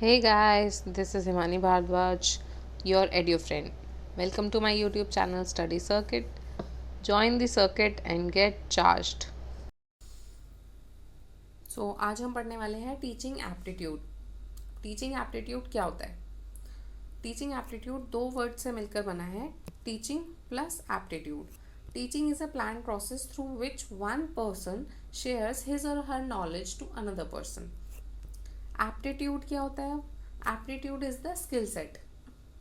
Hey guys, this is Himani Bhardwaj, your edu friend. Welcome to my YouTube channel Study Circuit. Join the circuit and get charged. आज हम पढ़ने वाले हैं teaching aptitude. Teaching aptitude क्या होता है? Teaching aptitude दो word से मिलकर बना है, teaching plus aptitude. Teaching is a plan process through which one person shares his और her knowledge to another person. Aptitude क्या होता है? Aptitude is the skill set.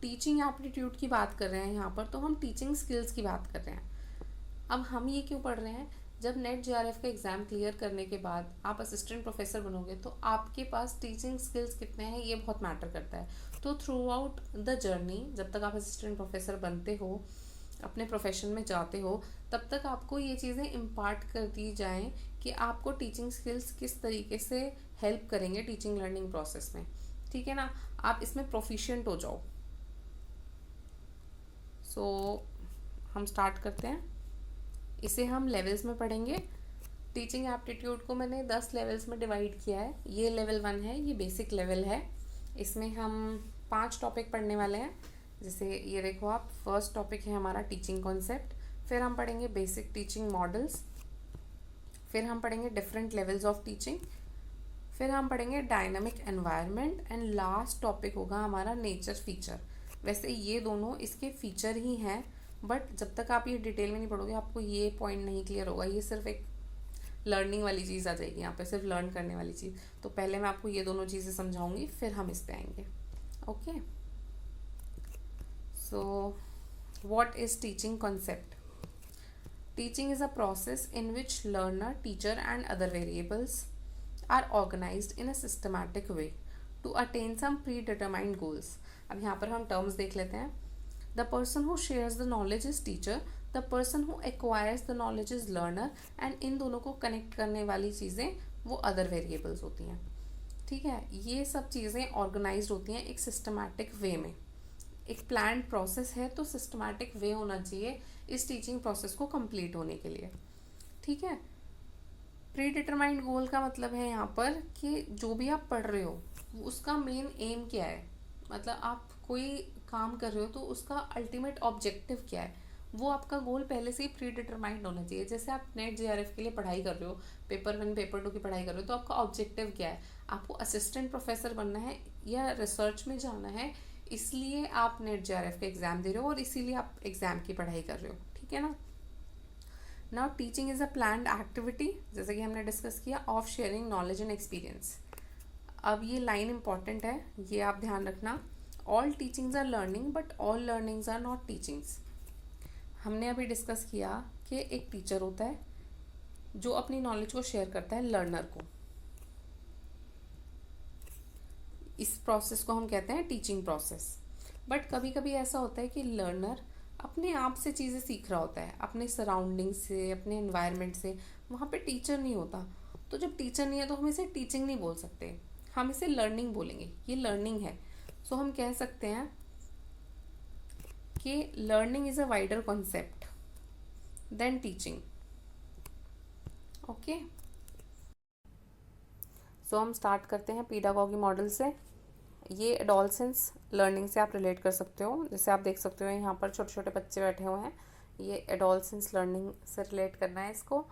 Teaching aptitude की बात कर रहे हैं यहाँ पर, तो हम टीचिंग स्किल्स की बात कर रहे हैं। अब हम ये क्यों पढ़ रहे हैं? जब नेट जेआरएफ का एग्जाम क्लियर करने के बाद आप असिस्टेंट प्रोफेसर बनोगे तो आपके पास टीचिंग स्किल्स कितने हैं ये बहुत मैटर करता है। तो थ्रू आउट द जर्नी, जब तक आप असिस्टेंट प्रोफेसर बनते हो, अपने प्रोफेशन में जाते हो, तब तक आपको ये चीज़ें इम्पार्ट कर दी जाएं कि आपको टीचिंग स्किल्स किस तरीके से हेल्प करेंगे टीचिंग लर्निंग प्रोसेस में। ठीक है ना, आप इसमें प्रोफिशिएंट हो जाओ। हम स्टार्ट करते हैं। इसे हम लेवल्स में पढ़ेंगे। टीचिंग एप्टीट्यूड को मैंने 10 लेवल्स में डिवाइड किया है। ये लेवल 1 है, ये बेसिक लेवल है। इसमें हम 5 टॉपिक पढ़ने वाले हैं। जैसे ये देखो आप, फर्स्ट टॉपिक है हमारा टीचिंग कॉन्सेप्ट, फिर हम पढ़ेंगे बेसिक टीचिंग मॉडल्स, फिर हम पढ़ेंगे डिफरेंट लेवल्स ऑफ टीचिंग, फिर हम पढ़ेंगे dynamic environment, and last topic होगा हमारा नेचर फीचर। वैसे ये दोनों इसके फीचर ही हैं, बट जब तक आप ये डिटेल में नहीं पढ़ोगे आपको ये पॉइंट नहीं क्लियर होगा। ये सिर्फ एक लर्निंग वाली चीज़ आ जाएगी यहाँ पे, सिर्फ लर्न करने वाली चीज़। तो पहले मैं आपको ये दोनों चीज़ें समझाऊंगी, फिर हम इस पे आएंगे। Okay, so what is teaching concept? Teaching is a process in which learner, teacher and other variables are organized in a systematic way to attain some predetermined goals. अब यहाँ पर हम terms देख लेते हैं। The person who shares the knowledge is teacher, the person who acquires the knowledge is learner, and इन दोनों को connect करने वाली चीज़ें वो other variables होती हैं। ठीक है, ये सब चीज़ें organized होती हैं एक systematic way में। एक planned process है तो systematic way होना चाहिए इस teaching process को complete होने के लिए। ठीक है, प्री डिटरमाइंड गोल का मतलब है यहाँ पर कि जो भी आप पढ़ रहे हो उसका मेन एम क्या है। मतलब आप कोई काम कर रहे हो तो उसका अल्टीमेट ऑब्जेक्टिव क्या है, वो आपका गोल पहले से ही प्री डिटरमाइंड होना चाहिए। जैसे आप नेट जेआरएफ के लिए पढ़ाई कर रहे हो, पेपर 1 पेपर 2 की पढ़ाई कर रहे हो, तो आपका ऑब्जेक्टिव क्या है? आपको असिस्टेंट प्रोफेसर बनना है या रिसर्च में जाना है, इसलिए आप नेट जेआरएफ का एग्ज़ाम दे रहे हो और इसीलिए आप एग्ज़ाम की पढ़ाई कर रहे हो। ठीक है ना। Now teaching is a planned activity, जैसे कि हमने डिस्कस किया, of sharing knowledge and experience. अब ये लाइन इंपॉर्टेंट है, ये आप ध्यान रखना। All teachings are learning but all learnings are not teachings. हमने अभी डिस्कस किया कि एक टीचर होता है जो अपनी नॉलेज को शेयर करता है लर्नर को। इस प्रोसेस को हम कहते हैं टीचिंग प्रोसेस। बट कभी कभी ऐसा होता है कि लर्नर अपने आप से चीज़ें सीख रहा होता है, अपने सराउंडिंग से, अपने एनवायरनमेंट से। वहाँ पे टीचर नहीं होता, तो जब टीचर नहीं है तो हम इसे टीचिंग नहीं बोल सकते, हम इसे लर्निंग बोलेंगे। ये लर्निंग है। सो हम कह सकते हैं कि learning is a wider concept than teaching. Okay, so हम स्टार्ट करते हैं पीडागॉगी मॉडल से। ये एडोलसेंस लर्निंग से आप रिलेट कर सकते हो। जैसे आप देख सकते हो यहाँ पर छोटे छोटे बच्चे बैठे हुए हैं, ये एडोलसेंस लर्निंग से रिलेट करना है इसको।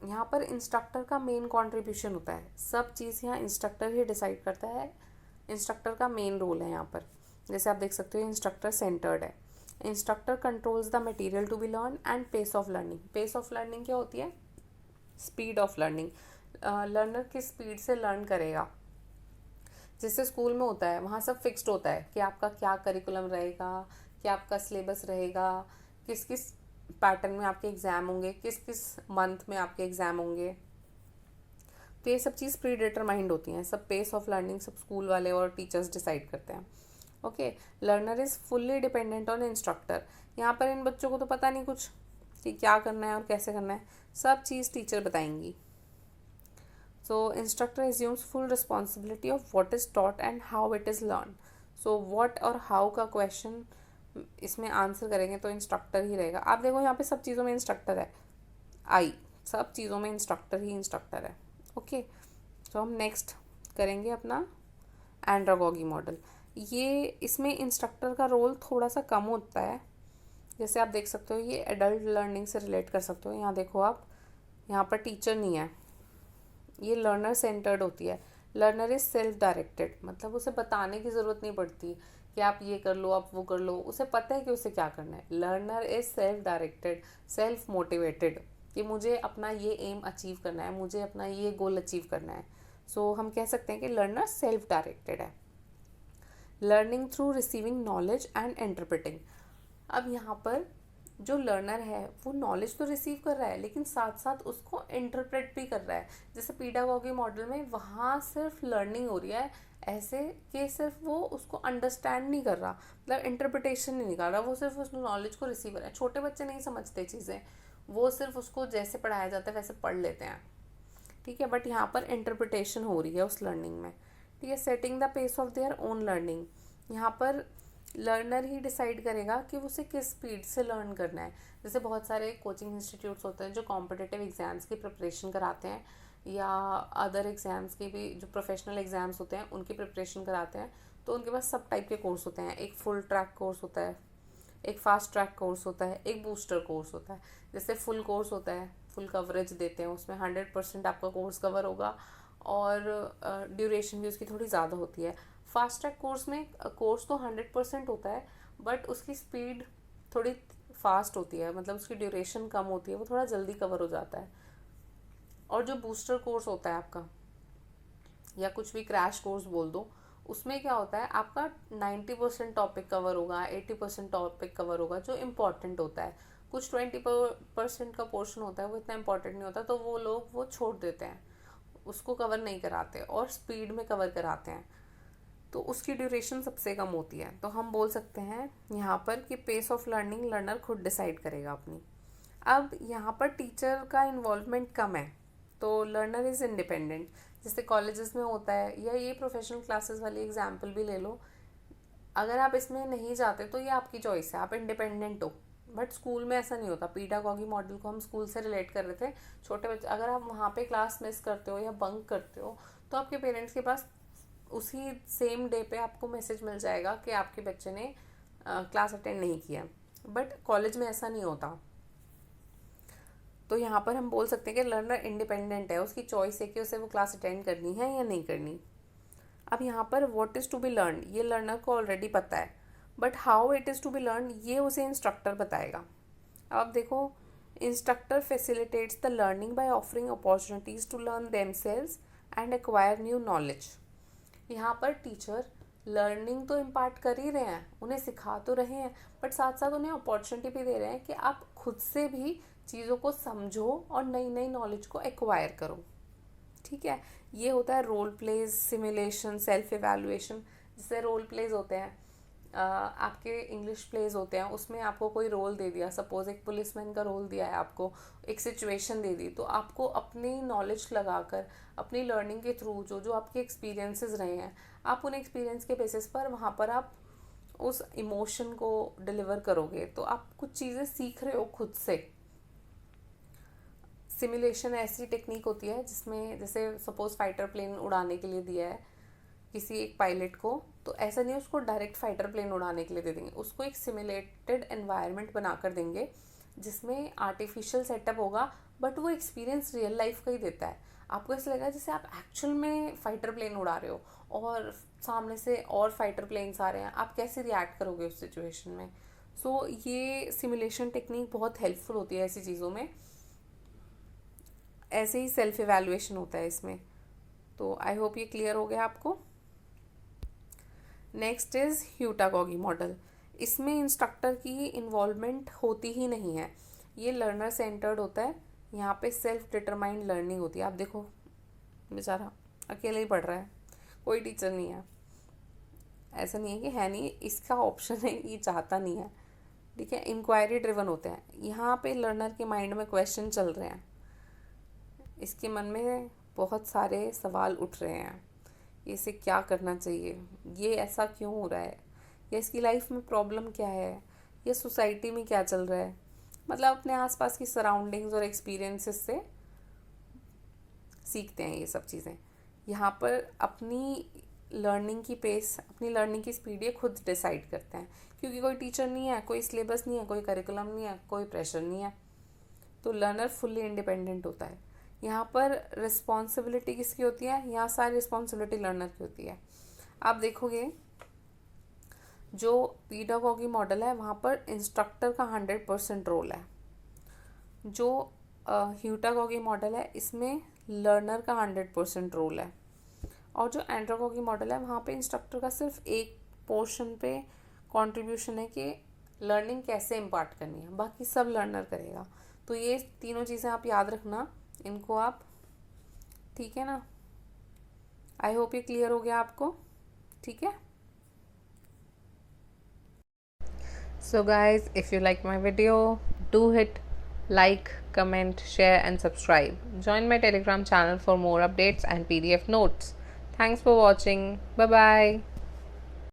यहाँ पर इंस्ट्रक्टर का मेन कंट्रीब्यूशन होता है, सब चीज़ यहाँ इंस्ट्रक्टर ही डिसाइड करता है, इंस्ट्रक्टर का मेन रोल है यहाँ पर। जैसे आप देख सकते हो इंस्ट्रक्टर सेंटर्ड है। Instructor controls the material to be learn and pace of learning. Pace of learning क्या होती है? Speed of learning. लर्नर किस स्पीड से लर्न करेगा। जैसे स्कूल में होता है, वहाँ सब फिक्स्ड होता है कि आपका क्या करिकुलम रहेगा, क्या आपका सिलेबस रहेगा, किस किस पैटर्न में आपके एग्ज़ाम होंगे, किस किस मंथ में आपके एग्ज़ाम होंगे। तो ये सब चीज़ प्री डिटरमाइंड होती हैं। सब पेस ऑफ लर्निंग सब स्कूल वाले और टीचर्स डिसाइड करते हैं। Okay, learner is fully dependent on instructor. यहाँ पर इन बच्चों को तो पता नहीं कुछ कि क्या करना है और कैसे करना है, सब चीज़ टीचर बताएंगी। So instructor assumes full responsibility of what is taught and how it is learned. So what और how का question इसमें आंसर करेंगे तो इंस्ट्रक्टर ही रहेगा। आप देखो यहाँ पे सब चीज़ों में इंस्ट्रक्टर है, सब चीज़ों में इंस्ट्रक्टर ही इंस्ट्रक्टर है। ओके, तो हम नेक्स्ट करेंगे अपना एंड्रागोगी मॉडल। ये इसमें इंस्ट्रक्टर का रोल थोड़ा सा कम होता है। जैसे आप देख सकते हो, ये एडल्ट लर्निंग से रिलेट कर सकते हो। यहाँ देखो आप, यहाँ पर टीचर नहीं है, ये लर्नर सेंटर्ड होती है। लर्नर इज सेल्फ डायरेक्टेड, मतलब उसे बताने की ज़रूरत नहीं पड़ती कि आप ये कर लो, आप वो कर लो, उसे पता है कि उसे क्या करना है। Learner is self directed, self motivated, कि मुझे अपना ये एम अचीव करना है, मुझे अपना ये गोल अचीव करना है। सो हम कह सकते हैं कि लर्नर सेल्फ डायरेक्टेड है। Learning through receiving knowledge and interpreting. अब यहाँ पर जो लर्नर है वो नॉलेज तो रिसीव कर रहा है, लेकिन साथ साथ उसको इंटरप्रेट भी कर रहा है। जैसे पीडागोगी मॉडल में वहाँ सिर्फ लर्निंग हो रही है, ऐसे कि सिर्फ वो उसको अंडरस्टैंड नहीं कर रहा, मतलब इंटरप्रिटेशन नहीं निकाल रहा, वो सिर्फ उस नॉलेज को रिसीव कर रहा है। छोटे बच्चे नहीं समझते चीज़ें, वो सिर्फ उसको जैसे पढ़ाया जाता है वैसे पढ़ लेते हैं, ठीक है। बट यहाँ पर इंटरप्रिटेशन हो रही है उस लर्निंग में, ठीक है। Setting the pace of their own learning, यहाँ पर लर्नर ही डिसाइड करेगा कि उसे किस स्पीड से लर्न करना है। जैसे बहुत सारे कोचिंग इंस्टीट्यूट्स होते हैं जो कॉम्पिटिटिव एग्जाम्स की प्रिपरेशन कराते हैं, या अदर एग्जाम्स की भी, जो प्रोफेशनल एग्जाम्स होते हैं उनकी प्रिपरेशन कराते हैं। तो उनके पास सब टाइप के कोर्स होते हैं। एक फुल ट्रैक कोर्स होता है, एक फास्ट ट्रैक कोर्स होता है, एक बूस्टर कोर्स होता है। जैसे फुल कोर्स होता है, फुल कवरेज देते हैं, उसमें 100% आपका कोर्स कवर होगा और ड्यूरेशन भी उसकी थोड़ी ज़्यादा होती है। फास्ट ट्रैक कोर्स में कोर्स तो 100% होता है, बट उसकी स्पीड थोड़ी फास्ट होती है, मतलब उसकी ड्यूरेशन कम होती है, वो थोड़ा जल्दी कवर हो जाता है। और जो बूस्टर कोर्स होता है आपका, या कुछ भी क्रैश कोर्स बोल दो, उसमें क्या होता है, आपका 90% टॉपिक कवर होगा, 80% टॉपिक कवर होगा जो इम्पॉर्टेंट होता है। कुछ 20% का पोर्शन होता है वो इतना इम्पॉर्टेंट नहीं होता, तो वो लोग वो छोड़ देते हैं, उसको कवर नहीं कराते और स्पीड में कवर कराते हैं, तो उसकी ड्यूरेशन सबसे कम होती है। तो हम बोल सकते हैं यहाँ पर कि पेस ऑफ लर्निंग लर्नर खुद डिसाइड करेगा अपनी। अब यहाँ पर टीचर का इन्वॉल्वमेंट कम है, तो लर्नर इज़ इंडिपेंडेंट। जैसे कॉलेजेस में होता है, या ये प्रोफेशनल क्लासेस वाली एग्जाम्पल भी ले लो, अगर आप इसमें नहीं जाते तो ये आपकी चॉइस है, आप इंडिपेंडेंट हो। बट स्कूल में ऐसा नहीं होता। पीडागोगी मॉडल को हम स्कूल से रिलेट कर रहे थे। छोटे बच्चे, अगर आप वहाँ पे क्लास मिस करते हो या बंक करते हो, तो आपके पेरेंट्स के पास उसी सेम डे पे आपको मैसेज मिल जाएगा कि आपके बच्चे ने क्लास अटेंड नहीं किया। बट कॉलेज में ऐसा नहीं होता। तो यहाँ पर हम बोल सकते हैं कि लर्नर इंडिपेंडेंट है, उसकी चॉइस है कि उसे वो क्लास अटेंड करनी है या नहीं करनी। अब यहाँ पर what is to be learn, ये लर्नर को ऑलरेडी पता है, but how it is to be learn ये उसे इंस्ट्रक्टर बताएगा। अब देखो, instructor facilitates the learning by offering opportunities to learn themselves and acquire new knowledge. यहाँ पर टीचर लर्निंग तो इम्पार्ट कर ही रहे हैं, उन्हें सिखा तो रहे हैं, बट साथ साथ उन्हें अपॉर्चुनिटी भी दे रहे हैं कि आप खुद से भी चीज़ों को समझो और नई नई नॉलेज को एक्वायर करो, ठीक है। ये होता है role plays, simulation, self evaluation. जैसे रोल प्लेज होते हैं, आपके इंग्लिश प्लेज होते हैं, उसमें आपको कोई रोल दे दिया, सपोज एक पुलिसमैन का रोल दिया है आपको, एक सिचुएशन दे दी, तो आपको अपनी नॉलेज लगाकर, अपनी लर्निंग के थ्रू जो जो आपके एक्सपीरियंसेस रहे हैं, आप उन एक्सपीरियंस के बेसिस पर वहाँ पर आप उस इमोशन को डिलीवर करोगे, तो आप कुछ चीज़ें सीख रहे हो खुद से। सिमुलेशन ऐसी टेक्निक होती है जिसमें, जैसे सपोज फाइटर प्लेन उड़ाने के लिए दिया है किसी एक पायलट को, तो ऐसा नहीं उसको डायरेक्ट फाइटर प्लेन उड़ाने के लिए दे देंगे, उसको एक सिमुलेटेड एनवायरनमेंट बनाकर देंगे जिसमें आर्टिफिशियल सेटअप होगा, बट वो एक्सपीरियंस रियल लाइफ का ही देता है। आपको ऐसा लगेगा जैसे आप एक्चुअल में फाइटर प्लेन उड़ा रहे हो और सामने से और फाइटर प्लेन्स आ रहे हैं, आप कैसे रिएक्ट करोगे उस सिचुएशन में। सो ये सिमुलेशन टेक्निक बहुत हेल्पफुल होती है ऐसी चीज़ों में। ऐसे ही सेल्फ इवैल्यूएशन होता है इसमें। तो आई होप ये क्लियर हो गया आपको। Next is heutagogy model. इसमें इंस्ट्रक्टर की इन्वॉल्वमेंट होती ही नहीं है, ये लर्नर सेंटर्ड होता है। यहाँ पे सेल्फ डिटरमाइंड लर्निंग होती है। आप देखो, बेचारा अकेले ही पढ़ रहा है, कोई टीचर नहीं है। ऐसा नहीं है कि है नहीं, इसका ऑप्शन है, ये चाहता नहीं है, ठीक है। इंक्वायरी ड्रिवन होते हैं। यहाँ पे लर्नर के माइंड में क्वेश्चन चल रहे हैं, इसके मन में बहुत सारे सवाल उठ रहे हैं, इसे क्या करना चाहिए, ये ऐसा क्यों हो रहा है, या इसकी लाइफ में प्रॉब्लम क्या है, या सोसाइटी में क्या चल रहा है। मतलब अपने आसपास की सराउंडिंग्स और एक्सपीरियंसेस से सीखते हैं ये सब चीज़ें। यहाँ पर अपनी लर्निंग की पेस, अपनी लर्निंग की स्पीड ये खुद डिसाइड करते हैं, क्योंकि कोई टीचर नहीं है, कोई सिलेबस नहीं है, कोई करिकुलम नहीं है, कोई प्रेशर नहीं है, तो लर्नर फुल्ली इंडिपेंडेंट होता है। यहाँ पर रिस्पॉन्सिबिलिटी किसकी होती है? यहाँ सारी रिस्पॉन्सिबिलिटी लर्नर की होती है। आप देखोगे जो पीडागॉगी मॉडल है वहाँ पर इंस्ट्रक्टर का 100% रोल है। जो ह्यूटागॉगी मॉडल है इसमें लर्नर का 100% रोल है। और जो एंड्रोगॉगी मॉडल है वहाँ पे इंस्ट्रक्टर का सिर्फ एक पोर्शन पे कंट्रीब्यूशन है कि लर्निंग कैसे इम्पार्ट करनी है, बाकी सब लर्नर करेगा। तो ये तीनों चीज़ें आप याद रखना, इनको आप, ठीक है ना। आई होप ये क्लियर हो गया आपको, ठीक है। So guys, if you like my video, do hit like, comment, share and subscribe. Join my Telegram channel for more updates and PDF notes. Thanks for watching. Bye bye.